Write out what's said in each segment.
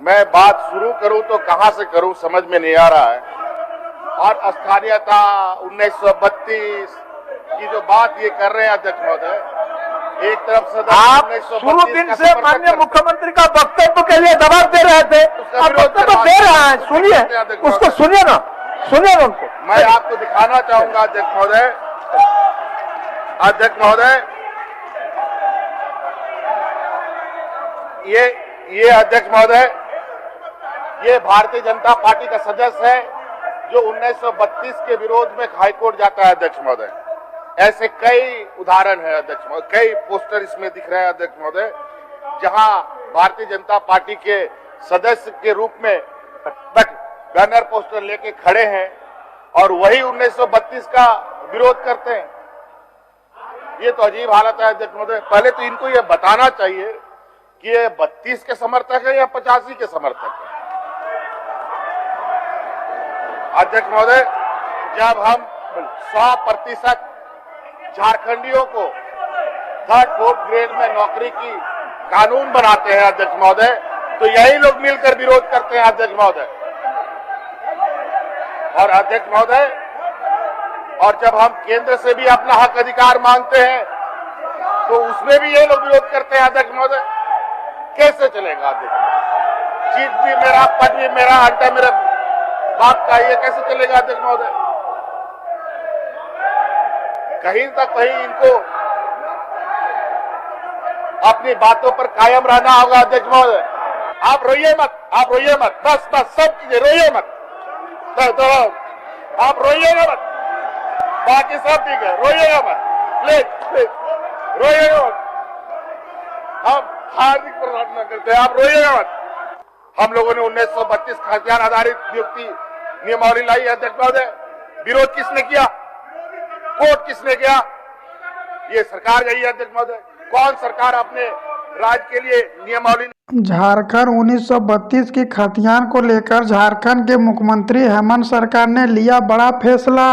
मैं बात शुरू करूं तो कहां से करूं समझ में नहीं आ रहा है। और स्थानीयता 1932 की जो बात ये कर रहे हैं अध्यक्ष महोदय, एक तरफ सदन आप शुरू दिन से माननीय मुख्यमंत्री का वक्तव्य के लिए दबाव दे रहे थे, आप वक्तव्य दे रहे हैं, सुनिए उसको, सुनिए ना उनको। मैं आपको दिखाना चाहूंगा अध्यक्ष महोदय, ये अध्यक्ष महोदय, ये भारतीय जनता पार्टी का सदस्य है जो 1932 के विरोध में हाईकोर्ट जाता है अध्यक्ष महोदय। ऐसे कई उदाहरण है अध्यक्ष महोदय, कई पोस्टर इसमें दिख रहे हैं अध्यक्ष महोदय, जहां भारतीय जनता पार्टी के सदस्य के रूप में बैनर पोस्टर लेके खड़े हैं और वही 1932 का विरोध करते हैं। ये तो अजीब हालत है अध्यक्ष महोदय। पहले तो इनको ये बताना चाहिए कि ये 32 के समर्थक है या 85 के समर्थक है। अध्यक्ष महोदय, जब हम 100% झारखंडियों को 3rd 4th ग्रेड में नौकरी की कानून बनाते हैं अध्यक्ष महोदय, तो यही लोग मिलकर विरोध करते हैं अध्यक्ष महोदय। और अध्यक्ष महोदय, और जब हम केंद्र से भी अपना हक अधिकार मांगते हैं तो उसमें भी ये लोग विरोध करते हैं अध्यक्ष महोदय। कैसे चलेगा अध्यक्ष? चीफ भी मेरा, पद भी मेरा, अंटा मेरा बाप का, ये कैसे चलेगा अध्यक्ष महोदय? कहीं तक कहीं इनको अपनी बातों पर कायम रहना होगा अध्यक्ष महोदय। आप रोइए मत, बस सब चीजें रोइए मत, आप रोइएगा मत, बाकी सब ठीक है, रोइएगा मत, प्लीज रोइएगा मत। हम हार्दिक प्रार्थना करते हैं, आप रोइएगा मत। हम लोगों ने 1932 खाद्यान्न आधारित नियुक्ति नियमावली लाई अध्यक्ष महोदय। विरोध किसने किया? कोर्ट किसने किया? ये सरकार गई है अध्यक्ष महोदय। कौन सरकार अपने राज्य के लिए नियमावली? झारखंड 1932 की खतियान को लेकर झारखंड के मुख्यमंत्री हेमंत सरकार ने लिया बड़ा फैसला।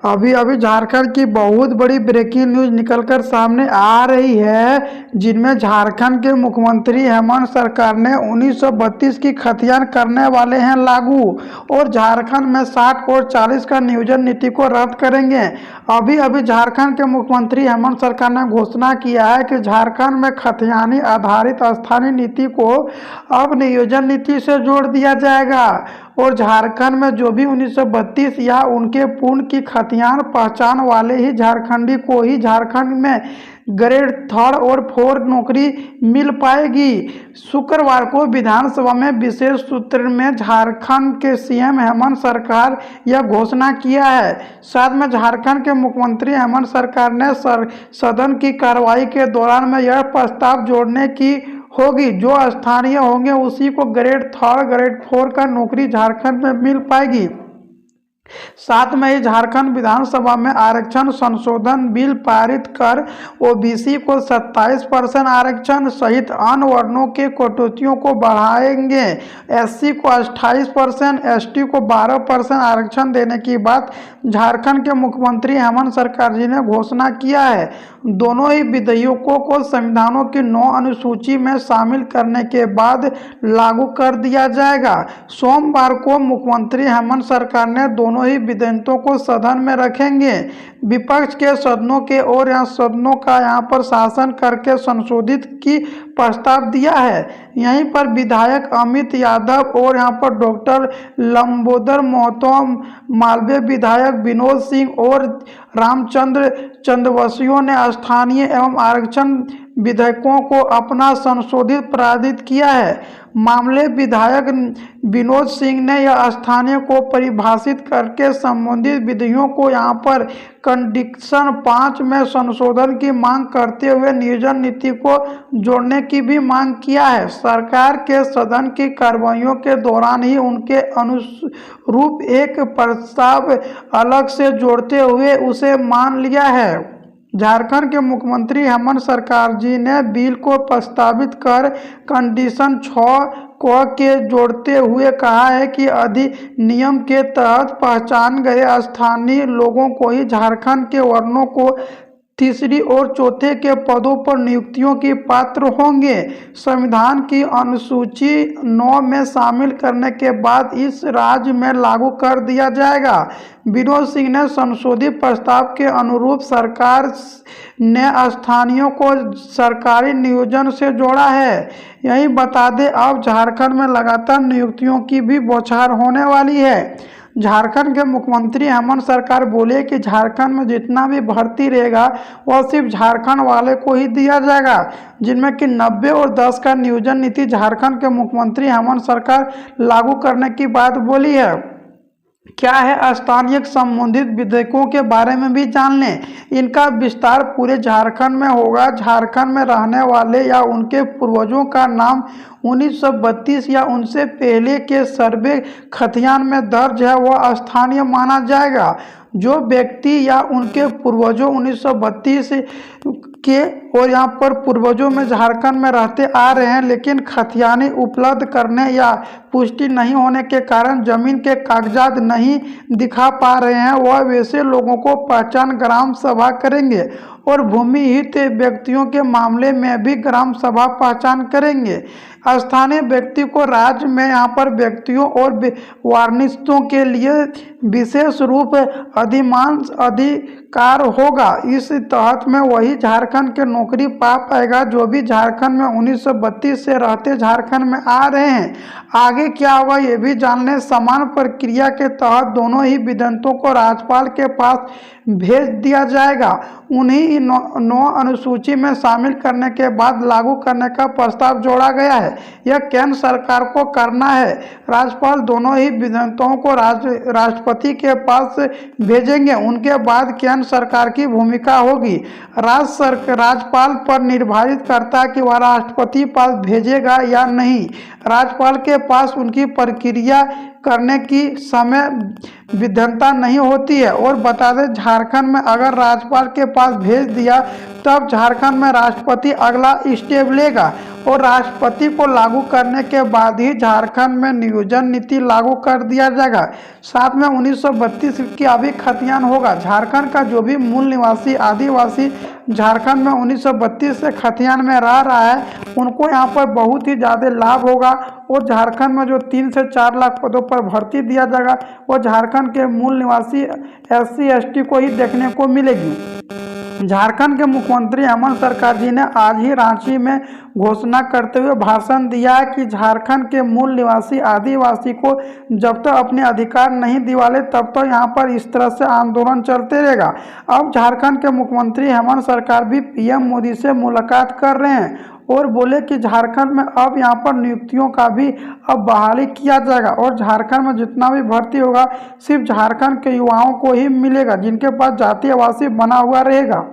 अभी झारखंड की बहुत बड़ी ब्रेकिंग न्यूज निकलकर सामने आ रही है, जिनमें झारखंड के मुख्यमंत्री हेमंत सरकार ने 1932 की खतियान करने वाले हैं लागू और झारखंड में 60 और 40 का नियोजन नीति को रद्द करेंगे। अभी झारखंड के मुख्यमंत्री हेमंत सरकार ने घोषणा किया है कि झारखंड में खतियानी आधारित स्थानीय नीति को अब नियोजन नीति से जोड़ दिया जाएगा और झारखंड में जो भी 1932 या उनके पूर्ण की खतियान पहचान वाले ही झारखंडी को ही झारखंड में ग्रेड 3rd और 4th नौकरी मिल पाएगी। शुक्रवार को विधानसभा में विशेष सत्र में झारखंड के सीएम हेमंत सरकार यह घोषणा किया है। साथ में झारखंड के मुख्यमंत्री हेमंत सरकार ने सदन की कार्रवाई के दौरान में यह प्रस्ताव जोड़ने की होगी, जो स्थानीय होंगे उसी को ग्रेड 3rd ग्रेड 4 का नौकरी झारखंड में मिल पाएगी। साथ में ही झारखंड विधानसभा में आरक्षण संशोधन बिल पारित कर ओबीसी को 27% आरक्षण सहित अन्य वर्णों के कटौतियों को बढ़ाएंगे। एससी को 28%, एसटी को 12% आरक्षण देने की बात झारखंड के मुख्यमंत्री हेमंत सरकार जी ने घोषणा किया है। दोनों ही विधेयकों को संविधानों की 9 अनुसूची में शामिल करने के बाद लागू कर दिया जाएगा। सोमवार को मुख्यमंत्री हेमंत सरकार ने दोनों ही विधेयकों को सदन में रखेंगे। विपक्ष के सदनों के और सदनों का यहाँ पर शासन करके संशोधित की प्रस्ताव दिया है। यहीं पर विधायक अमित यादव और यहाँ पर डॉक्टर लंबोदर महतो, मालवीय विधायक विनोद सिंह और रामचंद्र चंद्रवंशियों ने स्थानीय एवं आरक्षण विधेयकों को अपना संशोधित पारित किया है। मामले विधायक विनोद सिंह ने यह स्थानीय को परिभाषित करके संबंधित विधियों को यहाँ पर कंडीशन 5 में संशोधन की मांग करते हुए नियोजन नीति को जोड़ने की भी मांग किया है। सरकार के सदन की कार्रवाइयों के दौरान ही उनके अनुरूप एक प्रस्ताव अलग से जोड़ते हुए उसे मान लिया है। झारखंड के मुख्यमंत्री हेमंत सरकार जी ने बिल को प्रस्तावित कर कंडीशन 6 को के जोड़ते हुए कहा है कि अधिनियम के तहत पहचान गए स्थानीय लोगों को ही झारखंड के वर्णों को तीसरी और चौथे के पदों पर नियुक्तियों की पात्र होंगे। संविधान की अनुसूची 9 में शामिल करने के बाद इस राज्य में लागू कर दिया जाएगा। विनोद सिंह ने संशोधित प्रस्ताव के अनुरूप सरकार ने स्थानीयों को सरकारी नियोजन से जोड़ा है। यही बता दें, अब झारखंड में लगातार नियुक्तियों की भी बौछार होने वाली है। झारखंड के मुख्यमंत्री हेमंत सरकार बोले कि झारखंड में जितना भी भर्ती रहेगा वह सिर्फ झारखंड वाले को ही दिया जाएगा, जिनमें कि 90 और 10 का नियोजन नीति झारखंड के मुख्यमंत्री हेमंत सरकार लागू करने की बात बोली है। क्या है स्थानीय संबंधित विधेयकों के बारे में भी जान लें। इनका विस्तार पूरे झारखंड में होगा। झारखंड में रहने वाले या उनके पूर्वजों का नाम 1932 या उनसे पहले के सर्वे खतियान में दर्ज है वह स्थानीय माना जाएगा। जो व्यक्ति या उनके पूर्वजों 1932 के और यहाँ पर पूर्वजों में झारखंड में रहते आ रहे हैं, लेकिन खतियानी उपलब्ध करने या पुष्टि नहीं होने के कारण जमीन के कागजात नहीं दिखा पा रहे हैं, वह वैसे लोगों को पहचान ग्राम सभा करेंगे और भूमिहीन व्यक्तियों के मामले में भी ग्राम सभा पहचान करेंगे। स्थानीय व्यक्ति को राज्य में यहाँ पर व्यक्तियों और वार्निशों के लिए विशेष रूप अधिमांश अधिकार होगा। इस तहत में वही झारखंड के नौकरी पा पाएगा जो भी झारखंड में 1932 से रहते झारखंड में आ रहे हैं। आगे क्या होगा ये भी जान लें। समान प्रक्रिया के तहत दोनों ही विधेयकों को राज्यपाल के पास भेज दिया जाएगा। उन्हीं 9 अनुसूची में शामिल करने के बाद लागू करने का प्रस्ताव जोड़ा गया है। यह केंद्र सरकार को करना है। राज्यपाल दोनों ही विधेयकों को राष्ट्रपति के पास भेजेंगे। उनके बाद केंद्र सरकार की भूमिका होगी। राज्यपाल पर निर्धारित करता है कि वह राष्ट्रपति पास भेजेगा या नहीं। राज्यपाल के पास उनकी प्रक्रिया करने की समय विधेयता नहीं होती है। और बता दें, झारखंड में अगर राज्यपाल के पास भेज दिया तब झारखंड में राष्ट्रपति अगला स्टेप लेगा और राष्ट्रपति को लागू करने के बाद ही झारखंड में नियोजन नीति लागू कर दिया जाएगा। साथ में 1932 की अभी खतियान होगा। झारखंड का जो भी मूल निवासी आदिवासी झारखंड में 1932 से खतियान में रह रहा है, उनको यहाँ पर बहुत ही ज़्यादा लाभ होगा। और झारखंड में जो 3 से 4 लाख पदों पर भर्ती दिया जाएगा वो झारखंड के मूल निवासी SC ST को ही देखने को मिलेगी। झारखंड के मुख्यमंत्री हेमंत सरकार जी ने आज ही रांची में घोषणा करते हुए भाषण दिया है कि झारखंड के मूल निवासी आदिवासी को जब तक अपने अधिकार नहीं दिवाले तब तक यहाँ पर इस तरह से आंदोलन चलते रहेगा। अब झारखंड के मुख्यमंत्री हेमंत सरकार भी PM मोदी से मुलाकात कर रहे हैं और बोले कि झारखंड में अब यहाँ पर नियुक्तियों का भी अब बहाली किया जाएगा और झारखंड में जितना भी भर्ती होगा सिर्फ झारखंड के युवाओं को ही मिलेगा, जिनके पास जातीय आवासीय बना हुआ रहेगा।